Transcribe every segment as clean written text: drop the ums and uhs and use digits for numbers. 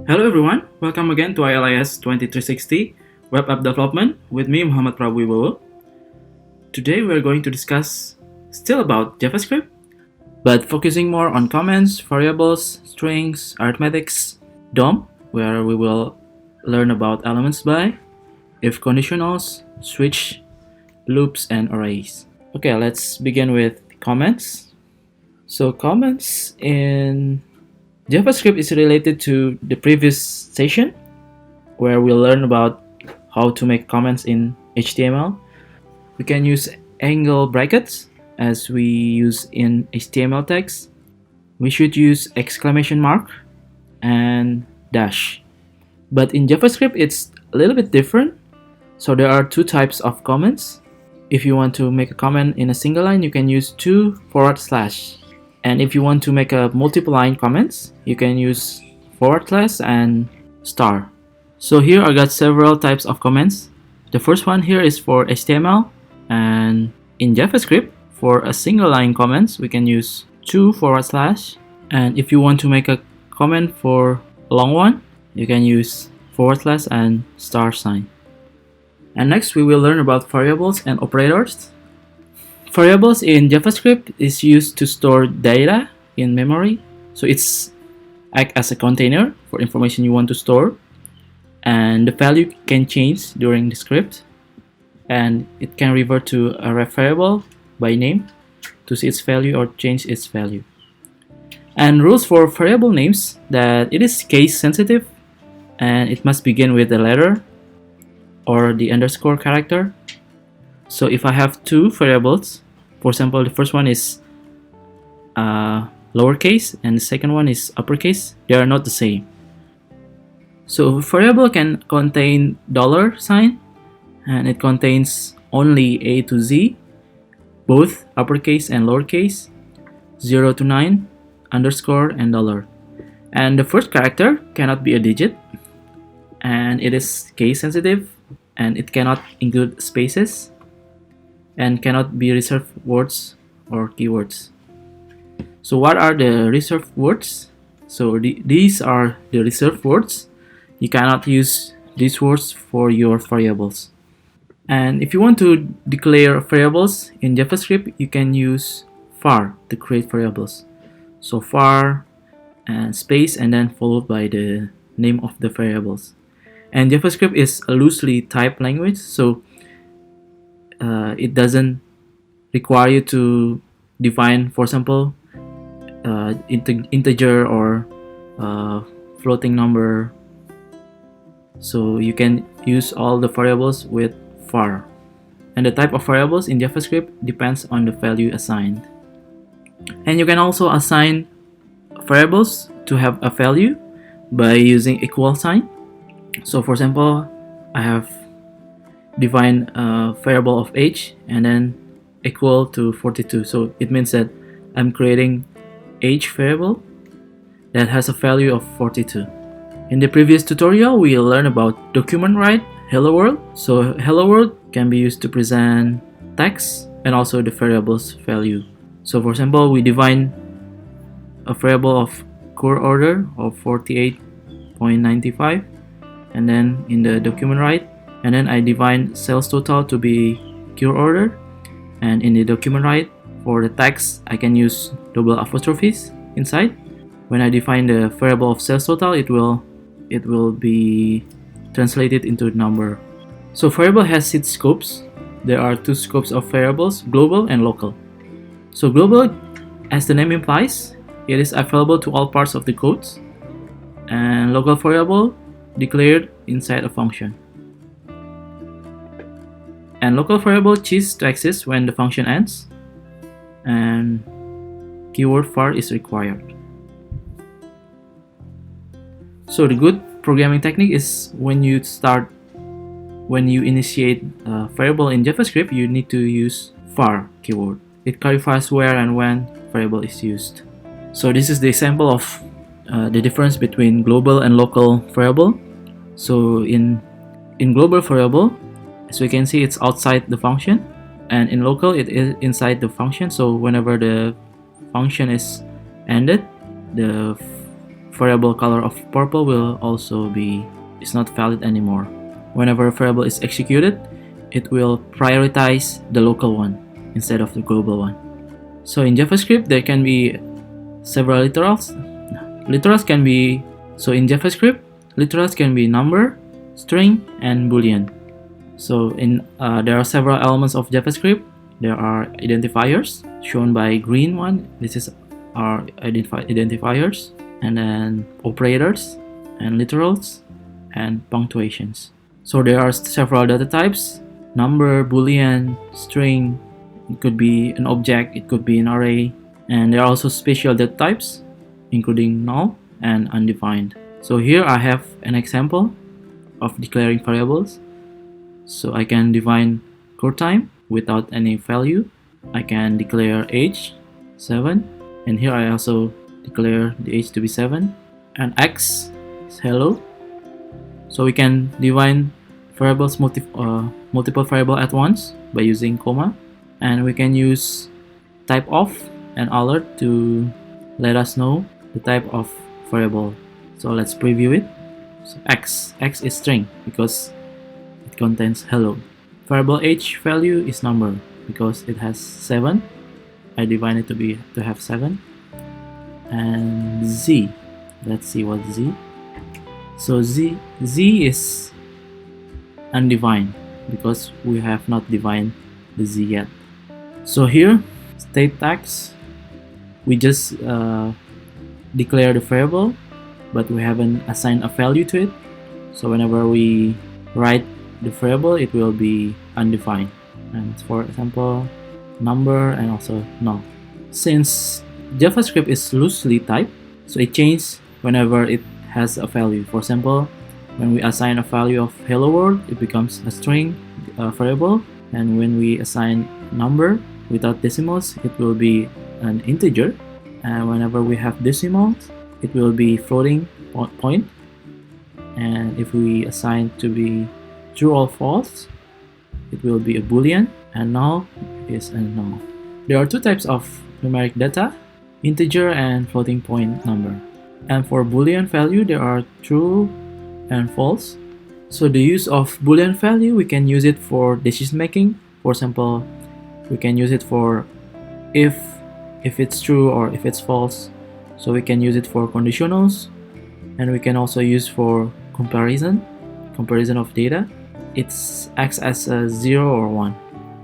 Hello everyone, welcome again to LIS2360 Web App Development with me, Muhammad Prabu Wibowo. Today we are going to discuss still about JavaScript, but focusing more on comments, variables, strings, arithmetics, DOM, where we will learn about elements by, if conditionals, switch, loops, and arrays. Okay, let's begin with comments. So comments in JavaScript is related to the previous session where we learn about how to make comments in HTML. We can use angle brackets as we use in HTML text. We should use exclamation mark and dash. But in JavaScript it's a little bit different. So there are two types of comments. If you want to make a comment in a single line, you can use 2//. And if you want to make a multiple line comments, you can use / and star. So here I got several types of comments. The first one here is for HTML, and in JavaScript, for a single line comments, we can use 2//. And if you want to make a comment for a long one, you can use / and star sign. And next we will learn about variables and operators. Variables in JavaScript is used to store data in memory. So it's act as a container for information you want to store. And the value can change during the script. And it can revert to a ref variable by name to see its value or change its value. And rules for variable names that it is case sensitive and it must begin with a letter or the underscore character. So if I have two variables, for example, the first one is lowercase and the second one is uppercase, they are not the same. So a variable can contain $sign and it contains only A to Z, both uppercase and lowercase, 0 to 9, underscore and $. And the first character cannot be a digit, and it is case sensitive, and it cannot include spaces and cannot be reserved words or keywords. So what are the reserved words? So these are the reserved words. You cannot use these words for your variables. And if you want to declare variables in JavaScript, you can use var to create variables. So var and space and then followed by the name of the variables. And JavaScript is a loosely typed language, so it doesn't require you to define, for example, integer or floating number. So you can use all the variables with var. And the type of variables in JavaScript depends on the value assigned. And you can also assign variables to have a value by using equal sign. So for example, I have defined a variable of age and then equal to 42. So it means that I'm creating age variable that has a value of 42. In the previous tutorial, we learned about document write hello world. So hello world can be used to present text and also the variable's value. So for example, we define a variable of core order of 48.95. and then in the document write, and then I define sales total to be cure order, and in the document write for the text I can use double apostrophes inside. When I define the variable of sales total, it will be translated into number. So variable has its scopes. There are two scopes of variables, global and local. So global, as the name implies, it is available to all parts of the code, and local variable declared inside a function. And local variable ceases to exist when the function ends, and keyword var is required. So the good programming technique is when you initiate a variable in JavaScript, you need to use var keyword. It clarifies where and when variable is used. So this is the example of the difference between global and local variable. So in global variable, as we can see, it's outside the function, and in local it is inside the function. So whenever the function is ended, the variable color of purple will also is not valid anymore. Whenever a variable is executed, it will prioritize the local one instead of the global one. So in JavaScript, there can be several literals. So in JavaScript, literals can be number, string, and boolean. So there are several elements of JavaScript. There are identifiers shown by green one. This is our identifiers, and then operators and literals and punctuations. So there are several data types: number, boolean, string. It could be an object, it could be an array, and there are also special data types including null and undefined. So here I have an example of declaring variables. So I can define core time without any value. I can declare age 7, and here I also declare the age to be 7, and x is hello. So we can define variables multiple variable at once by using comma, and we can use type of and alert to let us know the type of variable. So let's preview it. So x is string because it contains hello. Variable age value is number because it has 7. I define it to have 7. And z, let's see what z. So z is undefined because we have not defined the z yet. So here, state tags, we just declare the variable, but we haven't assigned a value to it. So whenever we write the variable, it will be undefined. And for example, number and also null. Since JavaScript is loosely typed, so it changes whenever it has a value. For example, when we assign a value of hello world, it becomes a string variable, and when we assign number without decimals, it will be an integer, and whenever we have decimals, it will be floating point, and if we assign to be true or false, it will be a boolean, and null is a null. There are two types of numeric data: integer and floating point number. And for boolean value, there are true and false. So the use of boolean value, we can use it for decision making. For example, we can use it for if it's true or if it's false. So we can use it for conditionals, and we can also use for comparison of data. It acts as a 0 or 1.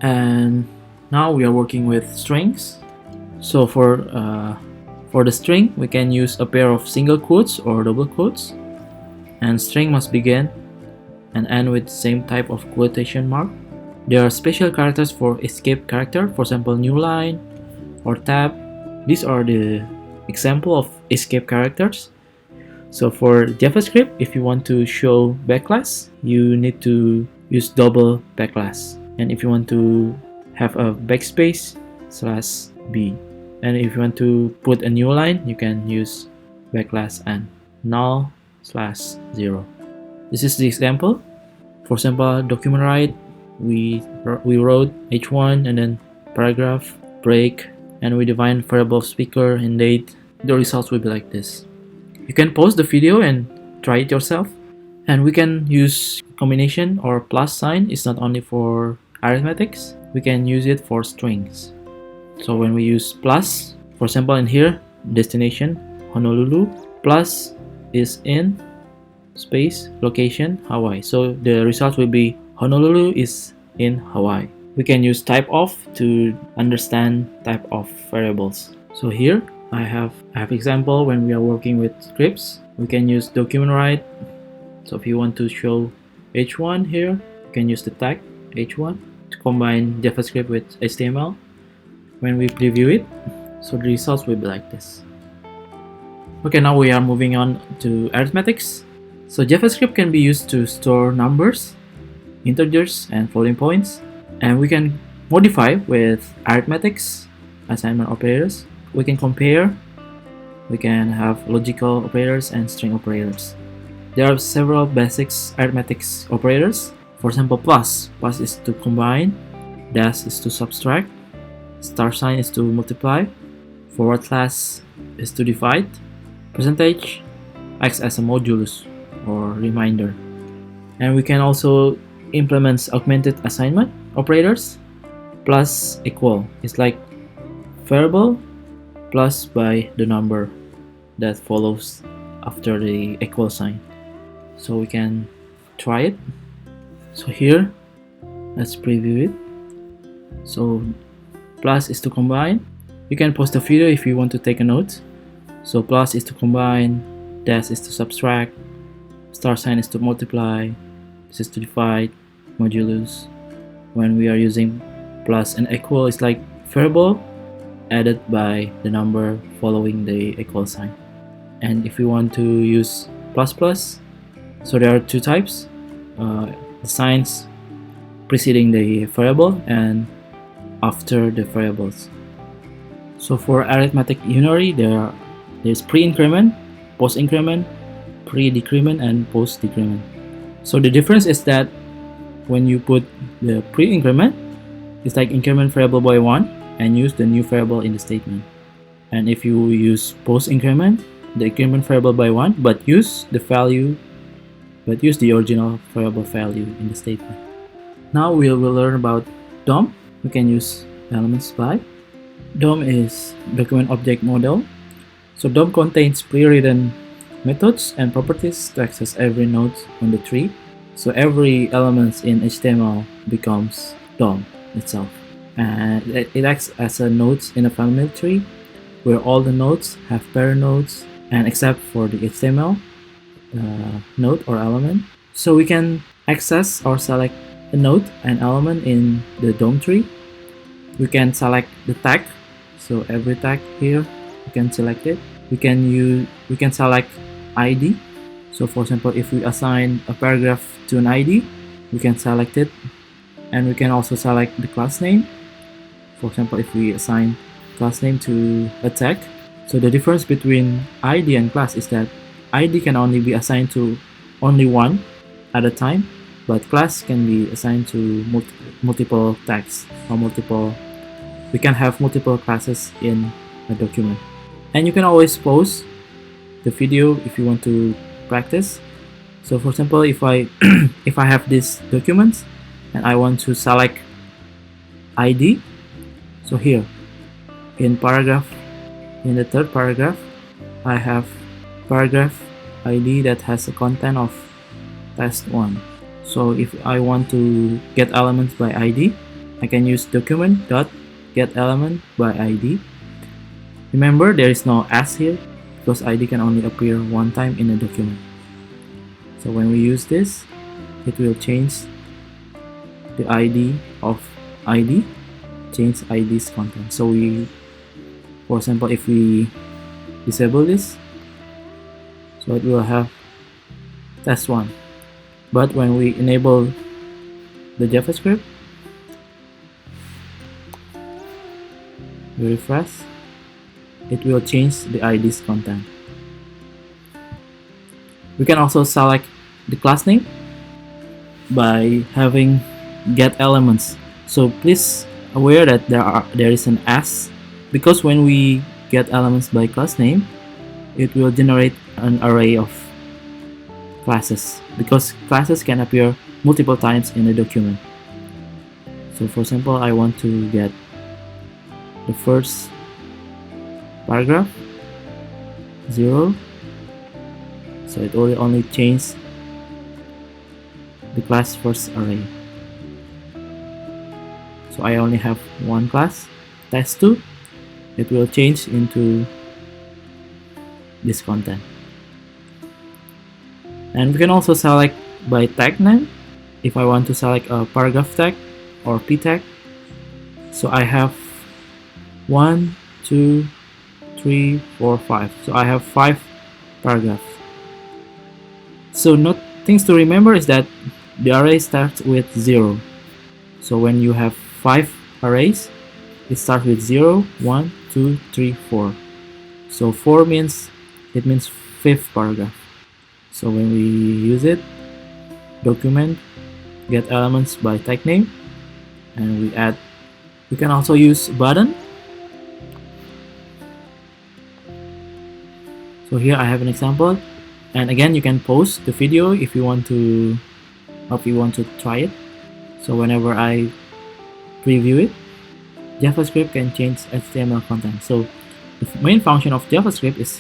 And now we are working with strings. So for the string, we can use a pair of single quotes or double quotes, and string must begin and end with same type of quotation mark. There are special characters for escape character, for example new line or tab. These are the example of escape characters. So for JavaScript, if you want to show backslash, you need to use double backslash, and if you want to have a backspace /b, and if you want to put a new line, you can use backslash n, null /0. This is the example. For example, document write, we wrote h1 and then paragraph break, and we define variable speaker and date. The results will be like this. You can pause the video and try it yourself. And we can use combination or plus sign. It's not only for arithmetics, we can use it for strings. So when we use plus, for example in here, destination Honolulu, plus is in space location Hawaii. So the result will be Honolulu is in Hawaii. We can use type of to understand type of variables. So here I have example when we are working with scripts. We can use document write. So if you want to show h1 here, you can use the tag h1 to combine JavaScript with HTML. When we preview it, so the results will be like this. Okay, now we are moving on to arithmetics. So JavaScript can be used to store numbers, integers, and floating points, and we can modify with arithmetics, assignment operators. We can compare, we can have logical operators and string operators. There are several basics arithmetics operators. For example, plus is to combine, dash is to subtract, star sign is to multiply, forward slash is to divide, Percentage acts as a modulus or reminder. And we can also implement augmented assignment operators. Plus equal is like variable plus by the number that follows after the equal sign. So we can try it. So here, let's preview it. So plus is to combine. You can pause the video if you want to take a note. So plus is to combine, dash is to subtract, star sign is to multiply, this is to divide, modulus. When we are using plus and equal, it's like variable added by the number following the equal sign. And if you want to use plus plus, so there are two types, the signs preceding the variable and after the variables. So for arithmetic unary, there's pre-increment, post-increment, pre-decrement, and post-decrement. So the difference is that when you put the pre-increment, it's like increment variable by 1 and use the new variable in the statement. And if you use post-increment, the increment variable by 1 but use the original variable value in the statement. Now we will learn about DOM. We can use elements by. DOM is document object model. So DOM contains pre-written methods and properties to access every node on the tree. So every element in HTML becomes DOM itself. And it acts as a nodes in a family tree where all the nodes have parent nodes, and except for the HTML node or element. So we can access or select a node and element in the DOM tree. We can select the tag. So every tag here, we can select it. We can select ID. So for example, if we assign a paragraph to an ID, we can select it. And we can also select the class name. For example, if we assign class name to a tag. So the difference between ID and class is that ID can only be assigned to only one at a time, but class can be assigned to multiple tags or we can have multiple classes in a document. And you can always pause the video if you want to practice. So for example, if I if I have this document and I want to select ID, so here in the third paragraph, I have paragraph ID that has a content of test 1. So if I want to get elements by ID, I can use document.getElement by ID. Remember, there is no s here because ID can only appear one time in a document. So when we use this, it will change the ID of ID, change ID's content. So for example, if we disable this, so it will have test 1. But when we enable the JavaScript, we refresh, it will change the ID's content. We can also select the class name by having get elements. So please aware that there is an s, because when we get elements by class name, it will generate an array of classes, because classes can appear multiple times in a document. So for example, I want to get the first paragraph 0, so it will only change the class first array. So I only have one class, test 2, it will change into this content. And we can also select by tag name. If I want to select a paragraph tag or p tag, so I have 1, 2, 3, 4, 5. So I have 5 paragraphs. So things to remember is that the array starts with 0. So when you have 5 arrays, it starts with 0, 1, 2, 3, 4. So 4 means 5th paragraph. So when we use it, document get elements by tag name, and we can also use button. So So here I have an example, and again you can pause the video if you want to try it. So whenever I preview it, JavaScript can change HTML content. So the main function of JavaScript is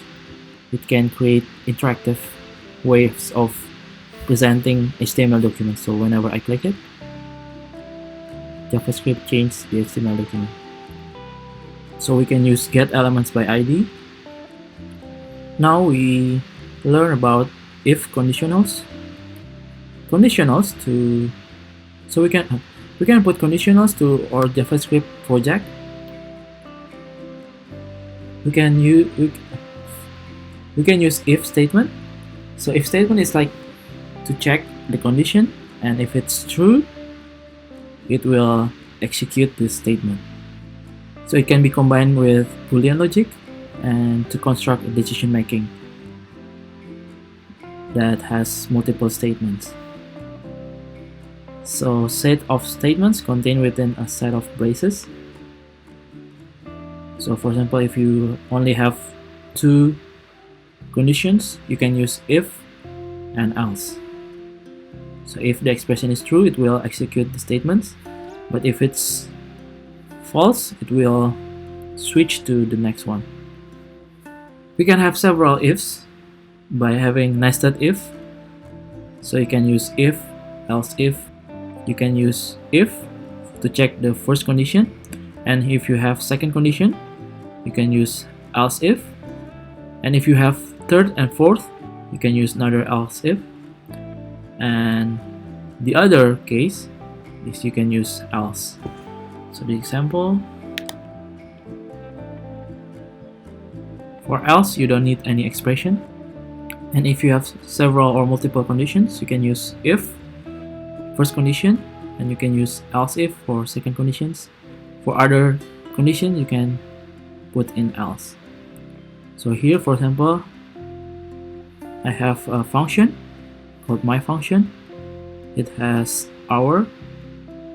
it can create interactive ways of presenting HTML documents. So whenever I click it, JavaScript changes the HTML document. So we can use get elements by ID. Now we learn about if conditionals. So we can put conditionals to our JavaScript project. We can use if statement. So if statement is like to check the condition, and if it's true, it will execute this statement. So it can be combined with Boolean logic and to construct a decision making that has multiple statements. So set of statements contained within a set of braces. So for example, if you only have two conditions, you can use if and else. So if the expression is true, it will execute the statements, but if it's false, it will switch to the next one. We can have several ifs by having nested if. So you can use if, else if. You can use if to check the first condition, and if you have second condition, you can use else if, and if you have third and fourth, you can use another else if, and the other case is you can use else. So the example, for else you don't need any expression, and if you have several or multiple conditions, you can use if first condition, and you can use else if for second conditions. For other condition, you can put in else. So here, for example, I have a function called my function. It has hour,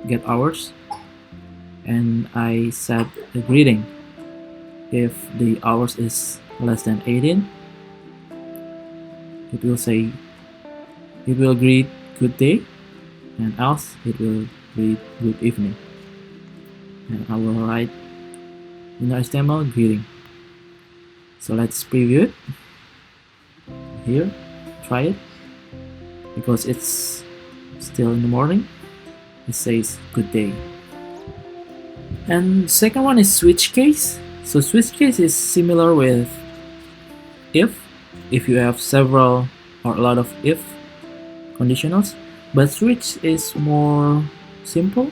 get hours, and I set the greeting. If the hours is less than 18, it will greet good day, and else it will greet good evening. And I will write in HTML greeting. So let's preview it. Here, try it. Because it's still in the morning, it says good day. And second one is switch case. So switch case is similar with if you have several or a lot of if conditionals, but switch is more simple.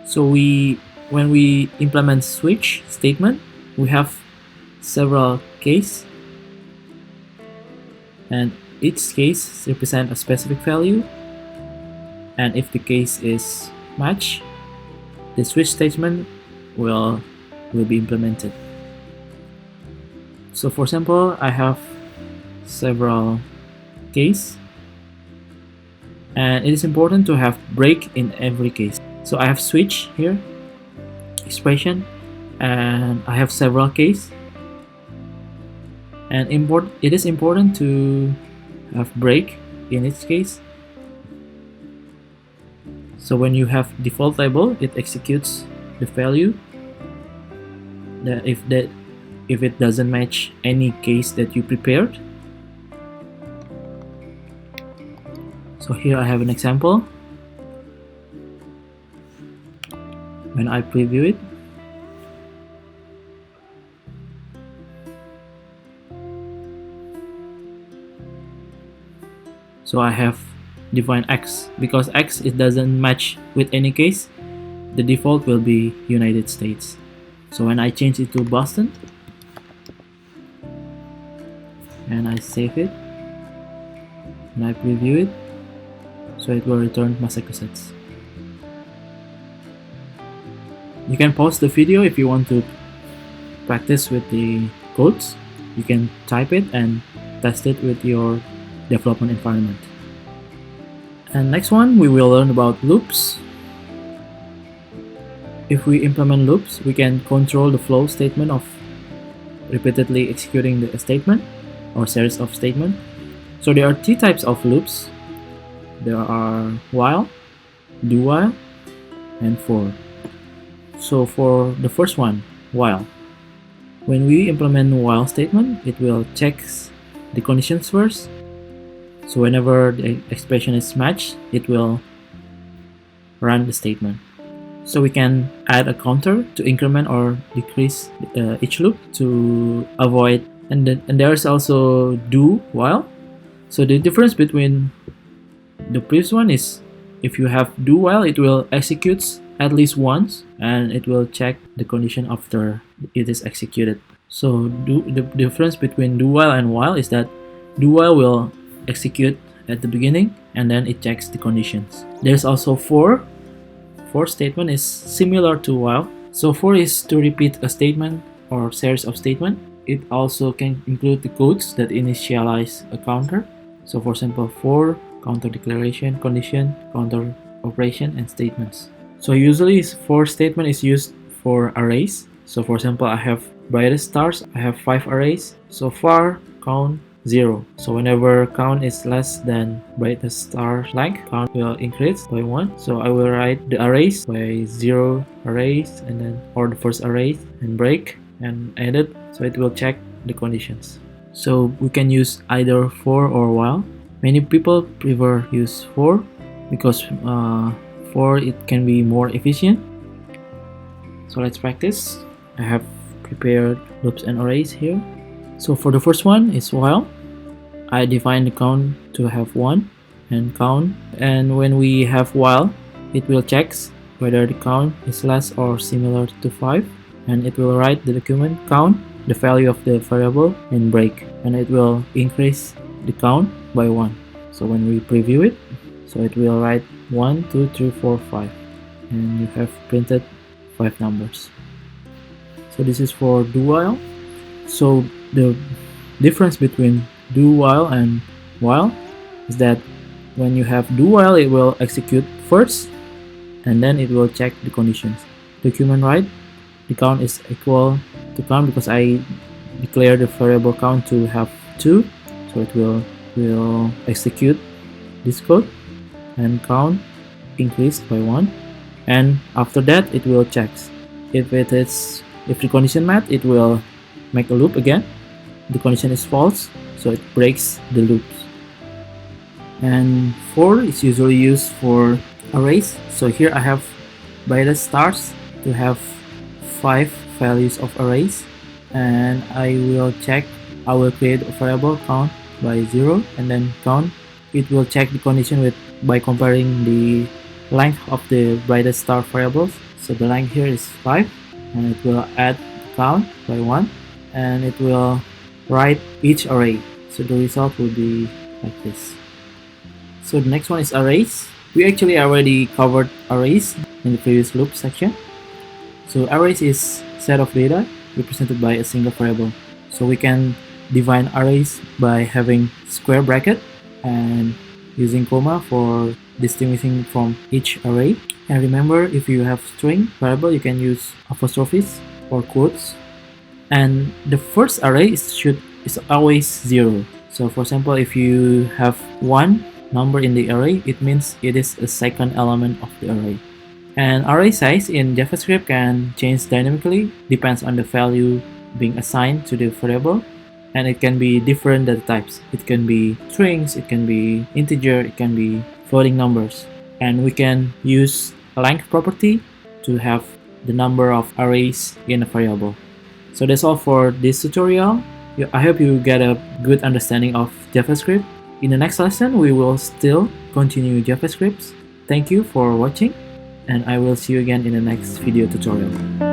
So when we implement switch statement, we have several case, and each case represents a specific value, and if the case is match, the switch statement will be implemented. So for example, I have several case, and it is important to have break in every case. So I have switch here, expression, and I have several case, and it is important to have break in each case. So when you have default label, it executes the value that if it doesn't match any case that you prepared. So here I have an example. When I preview it, so I have defined X. Because X it doesn't match with any case, the default will be United States. So when I change it to Boston and I save it and I preview it, so it will return Massachusetts. You can pause the video if you want to practice with the codes. You can type it and test it with your development environment. And next one, we will learn about loops. If we implement loops, we can control the flow statement of repeatedly executing the statement or series of statements. So there are three types of loops. There are while, do while, and for. So for the first one, while. When we implement while statement, it will check the conditions first. So whenever the expression is matched, it will run the statement. So we can add a counter to increment or decrease each loop to avoid. And there's also do while. So the difference between the previous one is if you have do while, it will execute at least once and it will check the condition after it is executed. So the difference between do while and while is that do while will execute at the beginning and then it checks the conditions. There's also for. For statement is similar to while. So for is to repeat a statement or series of statement. It also can include the codes that initialize a counter. So for example, for, counter declaration, condition, counter operation, and statements. So usually for statement is used for arrays. So for example, I have brightest stars, I have 5 arrays. So far count 0. So whenever count is less than brightest star length, count will increase by 1. So I will write the arrays by 0 arrays and then or the first array and break and edit, so it will check the conditions. So we can use either for or while. Many people prefer use for because for it can be more efficient. So let's practice. I have prepared loops and arrays here. So for the first one is while. I define the count to have 1 and count, and when we have while, it will check whether the count is less or similar to 5, and it will write the document count, the value of the variable, and break, and it will increase the count by 1. So when we preview it, so it will write 1, 2, 3, 4, 5, and you have printed 5 numbers. So this is for do while. So the difference between do while and while is that when you have do while, it will execute first and then it will check the conditions. Document write, the count is equal to count because I declare the variable count to have 2, so it will execute this code and count increased by 1, and after that it will check if the condition met, it will make a loop again. The condition is false, so it breaks the loops. And for is usually used for arrays. So here I have brightest stars to have 5 values of arrays, and I will create a variable count by 0 and then count. It will check the condition by comparing the length of the brightest star variables. So the length here is 5, and it will add count by 1, and it will write each array. So the result will be like this. So the next one is arrays. We actually already covered arrays in the previous loop section. So arrays is set of data represented by a single variable. So we can define arrays by having square bracket and using comma for distinguishing from each array. And remember, if you have string variable, you can use apostrophes or quotes. And the first array is always 0. So for example, if you have 1 number in the array, it means it is a second element of the array. And array size in JavaScript can change dynamically, depends on the value being assigned to the variable, and it can be different data types. It can be strings, it can be integer, it can be floating numbers. And we can use a length property to have the number of arrays in a variable. So that's all for this tutorial. I hope you get a good understanding of JavaScript. In the next lesson, we will still continue JavaScript. Thank you for watching, and I will see you again in the next video tutorial.